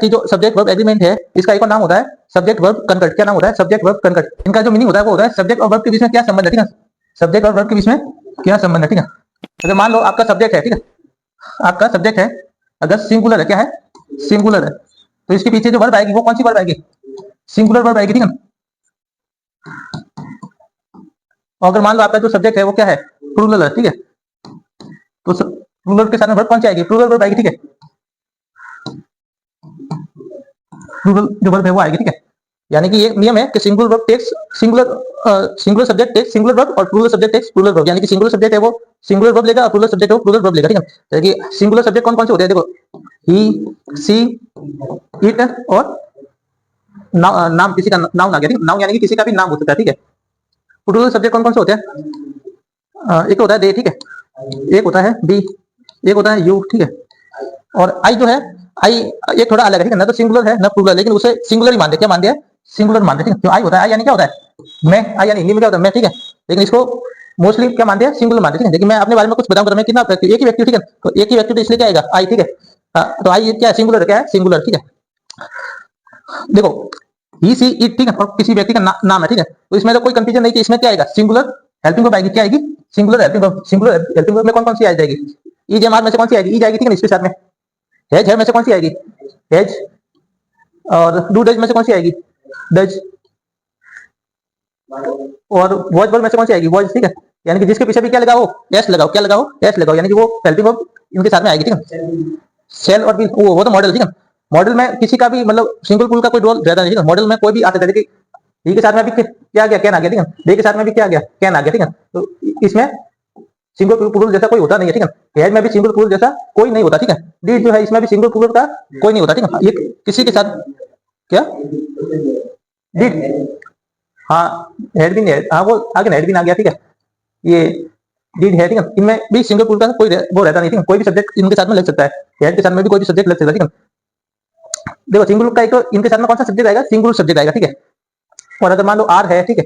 कि जो subject verb agreement है इसका एक और नाम होता है सब्जेक्ट वर्ब कनकट। क्या नाम होता है? Subject verb concord. इनका जो मीनिंग होता है वो होता है सब्जेक्ट और वर्ब के बीच में क्या संबंध है, ठीक है। सब्जेक्ट और वर्ब के बीच में क्या संबंध है, ठीक है। अगर मान लो आपका सब्जेक्ट है, ठीक है, आपका सब्जेक्ट है, अगर सिंगुलर है, क्या है? सिंगुलर है, तो इसके पीछे जो वर्ब आएगी वो कौन सी वर्ब आएगी? सिंगुलर वर्ब आएगी, ठीक है। और अगर मान लो आपका जो सब्जेक्ट है वो क्या है? प्लूरल है, ठीक है, तो प्लूरल के साथ में वर्ब कौन सी आएगी? प्लूरल वर्ब आएगी, ठीक है। प्लूरल जो वर्ब है वो आएगी, ठीक है। यानी कि ये नियम है कि singular verb takes singular subject takes singular verb और plural subject takes plural verb. यानी कि सिंगुलर सब्जेक्ट है वो सिंगुलर वर्ब लेगा और प्लूरल सब्जेक्ट है वो प्लूरल वर्ब लेगा, ठीक है। जैसे कि सिंगुलर सब्जेक्ट कौन कौन से होते हैं? देखो, ही, सी, इट और नाम किसी का नाउन आ गया, ठीक है। नाउन यानी कि किसी का भी नाम हो सकता है, ठीक है। प्लूरल सब्जेक्ट कौन कौन से होते हैं? एक होता है दे, ठीक है, एक होता है बी, एक होता है यू, ठीक है। और आई जो है, आई ये थोड़ा अलग है, ठीक है, ना तो सिंगुलर है ना प्लूरल, लेकिन उसे सिंगुलर ही मान दे। क्या मान दिया? सिंगुलर मान दे, ठीक है। तो आई होता है, आई यानी क्या होता है? मैं। आई यानी हिंदी में क्या होता है? मैं, ठीक है। लेकिन इसको मोस्टली क्या मान दिया? सिंगुलर मान दे, ठीक है। लेकिन मैं अपने बारे में कुछ बताऊंगा, मैं कितना एक ही व्यक्ति, ठीक है, तो एक ही व्यक्ति तो इसलिए क्या आएगा? आई, ठीक है। तो आई क्या है? सिंगुलर, क्या है? सिंगुलर, ठीक है। देखो, ही, सी, इट, ठीक है, और किसी व्यक्ति का नाम है, ठीक है। तो इसमें तो कोई कंफ्यूजन नहीं कि इसमें क्या आएगा? सिंगुलर हेल्पिंग वर्ब आएगी। क्या आएगी? Singular helping verb. Singular helping verb में कौन कौन सी आ जाएगी? ईज एम आर में से कौन सी आएगी? ईज आएगी, ठीक है, इसके साथ में। हैज है में से कौन सी आएगी? हैज। और डू डज में से कौन सी आएगी? डज। और वॉज वर्ब में से कौन सी आएगी? वॉज, ठीक है। यानी कि जिसके पीछे भी क्या लगाओ? एस लगाओ। क्या लगाओ? एस लगाओ, यानी कि वो हेल्पिंग वर्ब इनके साथ में आएगी, ठीक है। सेल और भी वो तो मॉडल, ठीक है। मॉडल में किसी का भी मतलब सिंगल पुल का कोई रोल ज्यादा नहीं, ठीक है। मॉडल में कोई भी आता है, ही के साथ में भी क्या आ गया? कैन आ गया, ठीक है। डे के साथ में भी क्या आ गया? कैन आ गया, ठीक है। तो इसमें सिंगल प्लूरल जैसा कोई होता नहीं है, ठीक है। हैज में भी सिंगल प्लूरल जैसा कोई नहीं होता, ठीक है। डिड जो है इसमें भी सिंगल प्लूरल का कोई नहीं होता, ठीक है। ये किसी के साथ क्या? डिड, हाँ, हैड बीन है, हाँ, वो आगे हैड बीन आ गया, ठीक है। ये डिड है, ठीक है। इनमें भी सिंगल प्लूरल का कोई वो रहता नहीं, ठीक है। कोई भी सब्जेक्ट इनके साथ में लग सकता है। हैड के साथ में भी कोई भी सब्जेक्ट लग सकता है, ठीक है। देखो, सिंगुलर का एक तो इनके साथ में कौन सा सब्जेक्ट आएगा? सिंगुलर सब्जेक्ट आएगा, ठीक है। और अगर मान लो आर है, ठीक है,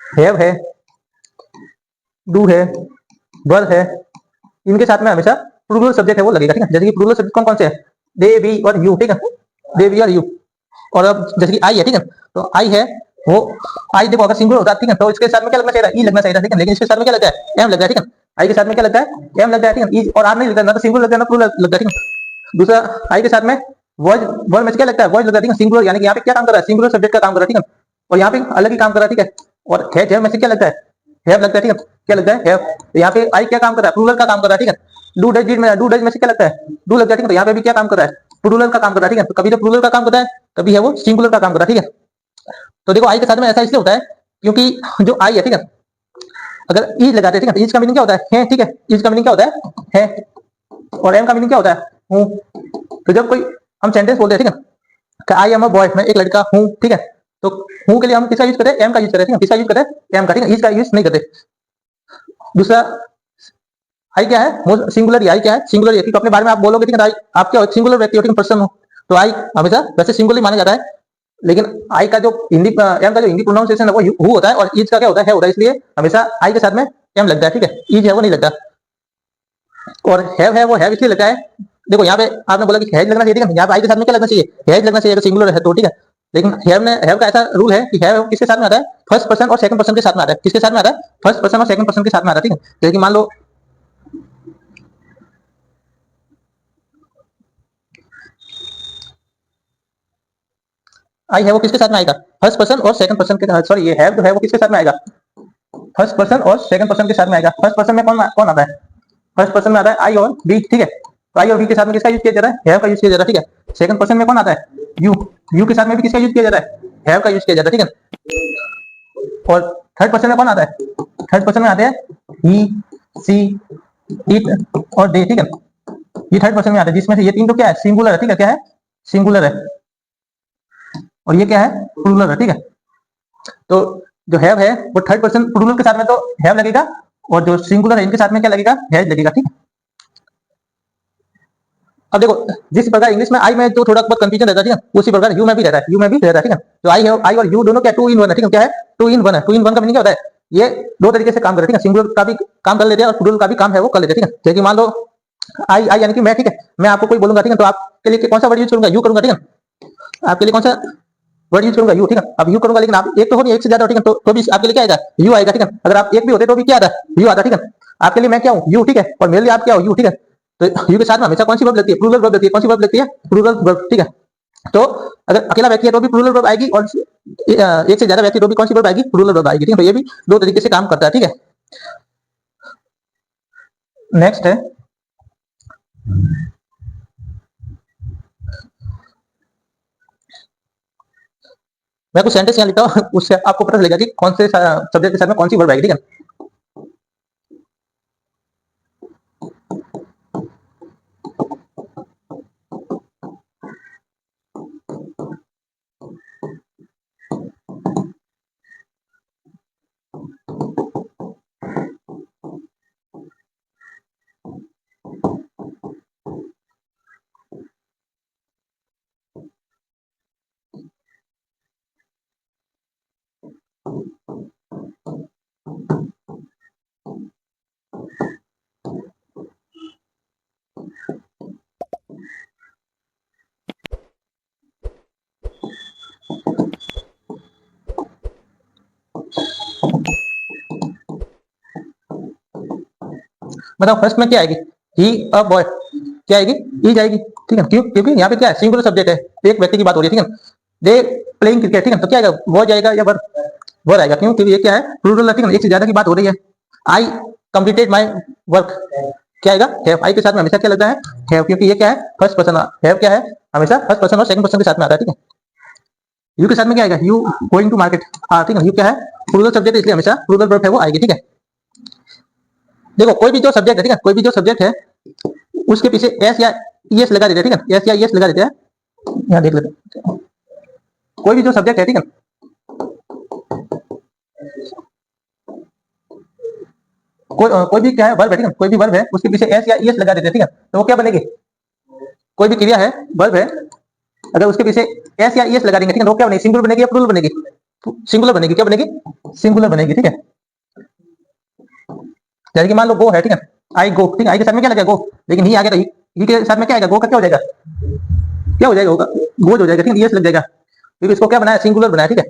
हैव है, डू है, वर है, इनके साथ में हमेशा प्लूरल सब्जेक्ट है वो लगेगा, ठीक है। जैसे कि प्लूरल सब्जेक्ट कौन कौन से हैं? दे, वी और यू, ठीक है। दे, वी और यू। और अब जैसे कि आई है, ठीक है, तो आई है वो, आई देखो अगर सिंगुलर होता है, ठीक है, तो इसके साथ में क्या लगना चाहिए? ई लगना चाहिए, ठीक है। लेकिन इसके साथ में क्या लगता है? एम लगता है, ठीक है। आई के साथ में क्या लगता है? एम लगता है, ठीक है। ई और आर नहीं लगता, ना तो सिंगुलर लगता है ना प्लूरल लगता है, ठीक है। दूसरा, आई के साथ में वॉज, वर्ब में क्या लगता है? वॉज लगता है, ठीक है। सिंगुलर, यानी कि यहाँ पे क्या काम कर रहा है? सिंगुलर सब्जेक्ट का काम कर रहा है, ठीक है। और यहाँ पे अलग ही काम कर रहा है, ठीक है। और हैव में से क्या लगता है? हैव लगता है, ठीक है। क्या लगता है? हैव। तो यहाँ पे आई क्या काम कर रहा है? प्लूरल का काम कर रहा है, ठीक है। डू डज, डिड में, डू डज में से क्या लगता है? डू लगता है, ठीक है। तो यहाँ पे भी क्या काम कर रहा है? प्लूरल का काम कर रहा है, ठीक है। तो कभी तो प्लूरल का काम करता है, कभी है वो सिंगुलर का काम कर रहा है, ठीक है। तो देखो, आई के साथ में ऐसा इसलिए होता है क्योंकि जो आई है, ठीक है, अगर ईज लगाते हैं, ठीक है, ईज का मीनिंग क्या होता है? ठीक है। ईज का मीनिंग क्या होता है? और एम का मीनिंग क्या होता है? हूँ। तो जब कोई हम सेंटेंस बोलते हैं, ठीक है, आई एम अ बॉय, मैं एक लड़का हूँ, ठीक है, तो हूँ के लिए हम किसका यूज करते हैं? एम का यूज करते हैं, ठीक है। किसका यूज करते हैं? एम का, ठीक है। ईज का यूज नहीं करते। दूसरा, आई क्या है? सिंगुलर। आई क्या है? सिंगुलर। क्योंकि अपने बारे में आप बोलोगे, ठीक है, आप क्या हो? सिंगुलर व्यक्ति हो, ठीक है, पर्सन हो, तो आई हमेशा वैसे सिंगुलर ही माना जाता है। लेकिन आई का जो हिंदी, एम का जो हिंदी प्रोनाउंसिएशन है वो हु होता है, और ईज का क्या होता है? होता है। इसलिए हमेशा आई के साथ में एम लगता है, ठीक है। ईज है वो नहीं लगता। और हैव है वो हैव इसलिए लगता है, देखो यहाँ पे आपने बोला कि हैज लगना चाहिए, ठीक है। यहाँ पे आई के साथ में क्या लगना चाहिए? हैज लगना चाहिए अगर सिंगुलर है तो, ठीक है। लेकिन हैव का ऐसा रूल है कि हैव किसके साथ में आता है? फर्स्ट पर्सन और सेकंड पर्सन के साथ में आता है। किसके साथ में आता है? फर्स्ट पर्सन और सेकंड पर्सन के साथ में आता है, ठीक है। जैसे कि मान लो आई है वो किसके साथ में आएगा? फर्स्ट पर्सन और सेकंड पर्सन के, सॉरी, ये हैव जो है वो किसके साथ में आएगा? फर्स्ट पर्सन और सेकंड पर्सन के साथ में आएगा। फर्स्ट पर्सन में कौन कौन आता है? फर्स्ट पर्सन में आता है आई और बी, ठीक है। तो आई और बी के साथ में किसका यूज किया जा रहा है? हैव का यूज किया जा रहा है, ठीक है। सेकंड पर्सन में कौन आता है? यू। यू के साथ में भी किसका यूज किया जा रहा है? हैव का यूज किया जा रहा है, ठीक है। और थर्ड पर्सन में कौन आता है? थर्ड पर्सन में आते हैं ही, सी, इट और दे, ठीक है। ये थर्ड पर्सन में आता है, जिसमें से ये तीन तो क्या है? सिंगुलर है, ठीक है। क्या है? सिंगुलर है। और ये क्या है? प्लूरल है, ठीक है। तो जो हैव है वो थर्ड पर्सन प्लूरल के साथ में तो हैव लगेगा, और जो सिंगुलर है इनके साथ में क्या लगेगा? हैज लगेगा, ठीक है। अब देखो, जिस प्रकार इंग्लिश में आई में जो थोड़ा बहुत कंफ्यूजन रहता है, ठीक है, उसी प्रकार यू में भी रहता है, यू में भी रहता है, ठीक है। तो आई है, आई और यू दोनों क्या? टू इन वन है, ठीक है। क्या है? टू इन वन है। टू इन वन का मीनिंग क्या होता है? ये दो तरीके से काम करते हैं, ठीक है। सिंगुलर का भी काम कर लेते हैं और प्लूरल का भी काम है वो कर लेते हैं, ठीक है। जैसे कि मान लो आई आई यानी कि मैं, ठीक है, मैं आपको कोई बोलूंगा, ठीक है, तो आपके लिए कौन सा वर्ड यूज करूंगा, यू करूंगा, ठीक है, आपके लिए कौन सा वर्ड यूज करूंगा, यू, ठीक है, अब यू करूंगा, लेकिन आप एक तो हो नहीं, एक से ज्यादा हो, ठीक है, तो भी आपके लिए क्या आएगा, यू आएगा, ठीक है, अगर आप एक भी होते तो भी क्या आता, यू आता, ठीक है, आपके लिए मैं क्या हूँ, यू, ठीक है, और मेरे लिए आप क्या हो, यू, ठीक है, तो यू के साथ में हमेशा कौन सी वर्ब लगती है, प्लूरल वर्ब लगती है, कौन सी वर्ब लगती है, प्लूरल वर्ब, ठीक है, तो अगर अकेला व्यक्ति है तो भी प्लूरल वर्ब आएगी, और एक से ज्यादा व्यक्ति तो भी कौन सी वर्ब आएगी, प्लूरल वर्ब आएगी, ठीक है, तो ये भी दो तरीके से काम करता है, ठीक है। नेक्स्ट है, मैं कुछ सेंटेंस यहाँ लिखता हूँ, उससे आपको पता चलेगा कि कौन से सब्जेक्ट के साथ में कौन सी वर्ब आएगी, ठीक है। मतलब फर्स्ट में क्या आएगी, ही अ बॉय, क्या आएगी, ई जाएगी, ठीक है, क्यों, क्योंकि यहाँ पे क्या है, सिंगुलर सब्जेक्ट है, एक व्यक्ति की बात हो रही है, ठीक है, दे प्लेइंग क्रिकेट, ठीक है, तो क्या आएगा, वो जाएगा या वर्ब आएगा, क्यों, क्योंकि ये क्या है, प्लूरल, ठीक है, एक से ज्यादा की बात हो रही है। आई कंप्लीटेड माई वर्क, क्या आएगा, हैव, आई के साथ में हमेशा क्या लगता है, हैव, क्योंकि ये क्या है, फर्स्ट पर्सन, हैव क्या है, हमेशा फर्स्ट पर्सन और सेकंड पर्सन के साथ में आता है, ठीक है। यू के साथ में क्या आएगा, यू गोइंग टू मार्केट, ठीक है, यू क्या है, प्लूरल सब्जेक्ट, इसलिए हमेशा प्लूरल वर्ब है वो आएगी, ठीक है। देखो कोई भी जो सब्जेक्ट है, ठीक है, कोई भी जो सब्जेक्ट है उसके पीछे एस या ईएस लगा देते हैं, ठीक है, एस या ईएस लगा देते हैं, यहाँ देख लेते हैं, कोई भी जो सब्जेक्ट है, ठीक है, कोई भी क्या है, वर्ब है, ठीक है, कोई भी वर्ब है उसके पीछे एस या ईएस लगा देते हैं, ठीक है, तो वो क्या बनेगी, कोई भी क्रिया है, वर्ब है, अगर उसके पीछे एस या ईएस लगा देंगे, ठीक है, तो वो क्या बनेगी, सिंगुलर बनेगी या प्लूरल बनेगी, सिंगुलर बनेगी, क्या बनेगी, सिंगुलर बनेगी, ठीक है। जैसे कि मान लो गो है, ठीक है, आई गो, ठीक है, आई के साथ में क्या लगेगा, गो, लेकिन ही आ गया तो ही के साथ में क्या आएगा, गो का क्या हो जाएगा, क्या हो जाएगा, होगा गोज हो जाएगा, ठीक है, ईएस लग जाएगा, क्योंकि इसको क्या बनाया, सिंगुलर बनाया, ठीक है।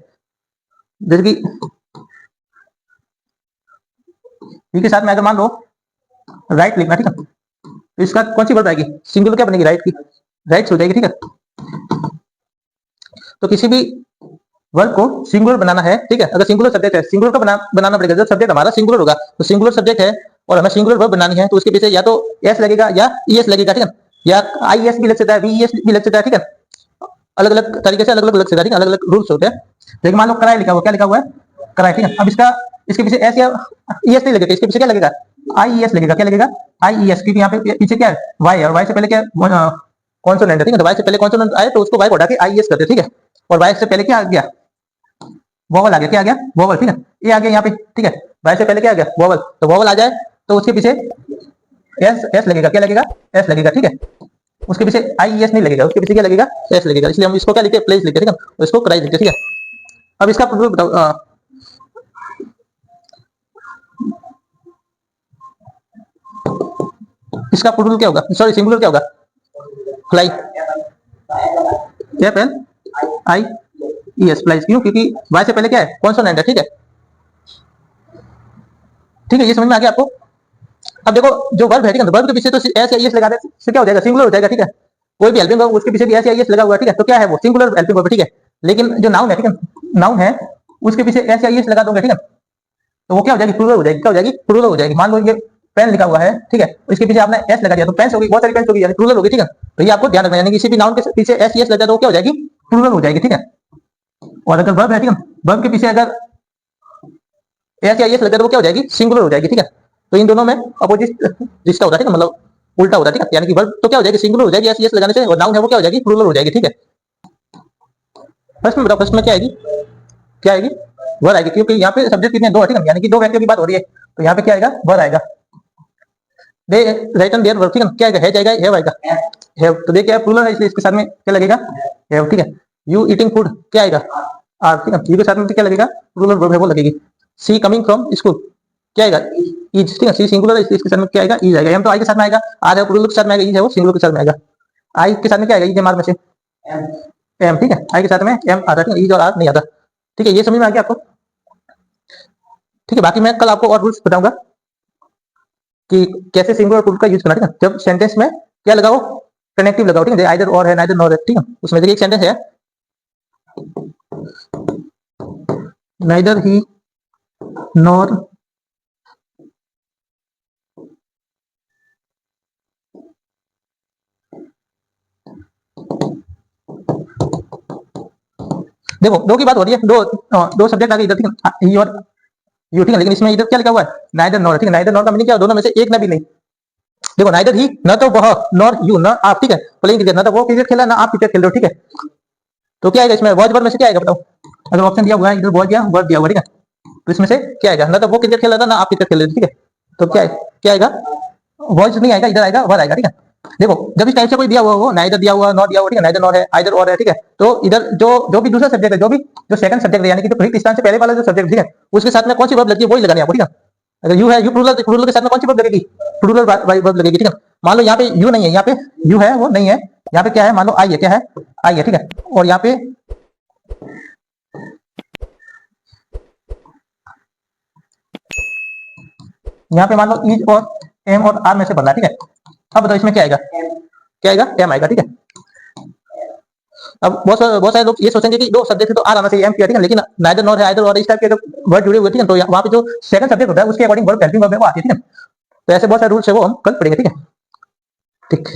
जैसे कि ही के साथ में अगर मान लो राइट लिखना, ठीक है, तो इसका कौन सी वर्ब आएगी, सिंगुलर क्या बनेगी, राइट की, राइट्स हो जाएगी, ठीक है। तो किसी भी वर्ब को सिंगुलर बनाना है, ठीक है, अगर सिंगुलर सब्जेक्ट है, सिंगुलर का बनाना पड़ेगा, जब सब्जेक्ट हमारा सिंगुलर होगा, तो सिंगुलर सब्जेक्ट है और हमें सिंगुलर वर्ब बनानी है, तो उसके पीछे या तो एस लगेगा या ईएस लगेगा, ठीक है, या आई एस भी लग सकता है, वी एस भी लग सकता है, ठीक है, अलग अलग तरीके से अलग अलग लग सकता है, ठीक है, अलग अलग रूल्स होते हैं। लेकिन मान लो कराई लिखा हुआ, क्या लिखा हुआ है, कराई, ठीक है, अब इसके पीछे एस या ईएस नहीं लगेगा, इसके पीछे क्या लगेगा, आई एस लगेगा, क्या लगेगा, आई एस, क्योंकि यहाँ पे पीछे क्या है, वाई है, और वाई से पहले क्या कॉन्सोनेंट है, ठीक है, तो वाई से पहले कॉन्सोनेंट आए तो उसको वाई को हटा के आई एस करते, ठीक है, और वाई से पहले क्या आ गया, वोवल आ गया, क्या आ गया, वोवल, ठीक है, ये आ गया यहाँ पे, ठीक है, वाई से पहले क्या आ गया, वोवल, तो वोवल आ जाए तो उसके पीछे एस एस लगेगा, क्या लगेगा, एस लगेगा, ठीक है, उसके पीछे आई एस नहीं लगेगा, उसके पीछे क्या लगेगा, एस लगेगा, इसलिए हम इसको क्या लिखते हैं, प्लेस लिखते हैं, ठीक है, इसको क्राइस लिखते हैं, ठीक है। अब इसका प्रूफ बताओ, इसका प्लूरल क्या होगा, सॉरी सिंगुलर क्या होगा, fly, F L I E S, flies, क्यों, क्योंकि वाई से पहले क्या है, कॉन्सोनेंट है, ठीक है, ठीक है, ये समझ में आ गया आपको। अब देखो जो वर्ब है, ठीक है, वर्ब के पीछे तो एस या ईएस लगा दे से क्या हो जाएगा, सिंगुलर हो जाएगा, ठीक है, कोई भी हेल्पिंग वर्ब उसके पीछे भी एस या ईएस लगा हुआ है, ठीक है, तो क्या है वो, सिंगुलर हेल्पिंग वर्ब, ठीक है। लेकिन जो नाउन है, ठीक है, नाउन है उसके पीछे एस या ईएस लगा दोगे, ठीक है, तो वो क्या हो जाएगी, प्लूरल हो जाएगी, क्या हो जाएगी, प्लूरल हो जाएगी। मान लो ये पेन लिखा हुआ है, ठीक है, इसके पीछे आपने एस लगा दिया तो पेन होगी, बहुत सारी पेन होगी, यानी प्लूरल होगी, ठीक है, तो ये आपको ध्यान रखना, यानी किसी भी नाउन के पीछे एस ईएस लग जाए तो क्या हो जाएगी, प्लूरल हो जाएगी, ठीक है। और अगर वर्ब है, ठीक है, वर्ब के पीछे अगर एस या एस लग जाए तो वो क्या हो जाएगी, सिंगुलर हो जाएगी, ठीक है। तो इन दोनों में अपोजिट रिश्ता होता है, ठीक है, मतलब उल्टा होता है, ठीक है, यानी कि वर्ब तो क्या हो जाएगी, सिंगुलर हो जाएगी एस एस लगाने से, और नाउन है वो क्या हो जाएगी, प्लूरल हो जाएगी, ठीक है। फर्स्ट में बताओ, फर्स्ट में क्या आएगी, क्या आएगी, वर आएगी, क्योंकि यहाँ पे सब्जेक्ट कितने, दो है, ठीक है, यानी कि दो व्यक्तियों की बात हो रही है, तो यहाँ पे क्या आएगा, वर आएगा। दे राइटन देयर वर्ब, ठीक है, क्या आएगा, है जाएगा, हैव आएगा, हैव, तो दे क्या है, प्लूरल है, इसलिए इसके साथ में क्या लगेगा, हैव, ठीक है। यू ईटिंग फूड, क्या आएगा, आर, ठीक है, यू के साथ में क्या लगेगा, प्लूरल वर्ब है वो लगेगी। सी कमिंग फ्रॉम स्कूल, क्या आएगा, इज, ठीक है, सी सिंगुलर, इसके साथ में क्या आएगा, इज आएगा। एम तो आई के साथ में आएगा, आर है प्लूरल के साथ में आएगा, इज है वो सिंगुलर के साथ में आएगा। आई के साथ में क्या आएगा, इज एम आर में से एम, ठीक है, आई के साथ में एम आता है, इज और आर नहीं आता। ठीक है, ये समझ में आ गया आपको। ठीक है, बाकी मैं कल आपको और रूल्स बताऊंगा कि कैसे सिंगुलर और प्लूरल का यूज करना, ठीक है। जब सेंटेंस में क्या लगाओ, कनेक्टिव लगाओ, ठीक है, आइदर और है, नाइदर नॉर है, ठीक है। उसमें देखिए एक सेंटेंस है, नाइदर ही नॉर देखो दो की बात हो रही है, दो सब्जेक्ट आ गए इधर, ठीक है, ही और यू, ठीक है, लेकिन इसमें इधर क्या लिखा हुआ है, नाइदर नॉर, ठीक है। नाइदर नॉर का मीनिंग क्या है, दोनों में से एक ना भी नहीं। देखो नाइदर ही, ना तो वह, नॉर यू, ना आप, ठीक है, प्लेइंग क्रिकेट, ना तो वो क्रिकेट खेला, ना आप क्रिकेट खेल रहे हो, ठीक है। तो क्या आएगा इसमें, वॉच वर्ड में से क्या आएगा बताओ। अगर ऑप्शन दिया हुआ है, इधर वॉच दिया, वर्ड दिया हुआ, ठीक है, तो इसमें से क्या आएगा, ना तो वो क्रिकेट खेल रहा था, ना आप क्रिकेट खेल रहे थे, ठीक है। तो क्या आएगा, वॉइस नहीं आएगा, इधर आएगा, वर आएगा, ठीक है। देखो जब इस टाइप से कोई दिया हुआ हो, नाइदर दिया हुआ, नॉट दिया हुआ, ठीक है, नाइदर नॉर है, आइदर और है, ठीक है, तो इधर जो जो भी दूसरा सब्जेक्ट है, जो सेकंड सब्जेक्ट है, यानी कि जो प्रयुक्त स्थान से पहले वाला जो सब्जेक्ट, ठीक है, उसके साथ में कौन सी वर्ब लगती है वही लगानी है आपको, ठीक है। अगर यू है, यू प्लूरल, प्लूरल के साथ में कौन सी वर्ब लगेगी, प्लूरल वर्ब लगेगी, ठीक है। मान लो यहाँ पे यू नहीं है, यहाँ पे यू है वो नहीं है, यहाँ पे क्या है, मान लो आई है, क्या है, आई है, ठीक है, और यहाँ पे मान लो इज और एम और आर में से बनना, ठीक है। अब बताओ इसमें क्या आएगा, एम आएगा, ठीक है। अब बहुत सारे लोग ये सोचेंगे कि दो सब्जेक्ट है तो आर आना चाहिए, एम किया, ठीक है, लेकिन नाइदर नॉर है, आइदर और, इस टाइप के अगर वर्ड जुड़े हुए, ठीक है, तो वहां पे जो सेकंड सब्जेक्ट होता है उसके अकॉर्डिंग वर्ब हेल्पिंग वर्ब है वो आती है, ठीक है। तो ऐसे बहुत सारे रूल्स है वो हम कल पढ़ेंगे, ठीक है, ठीक।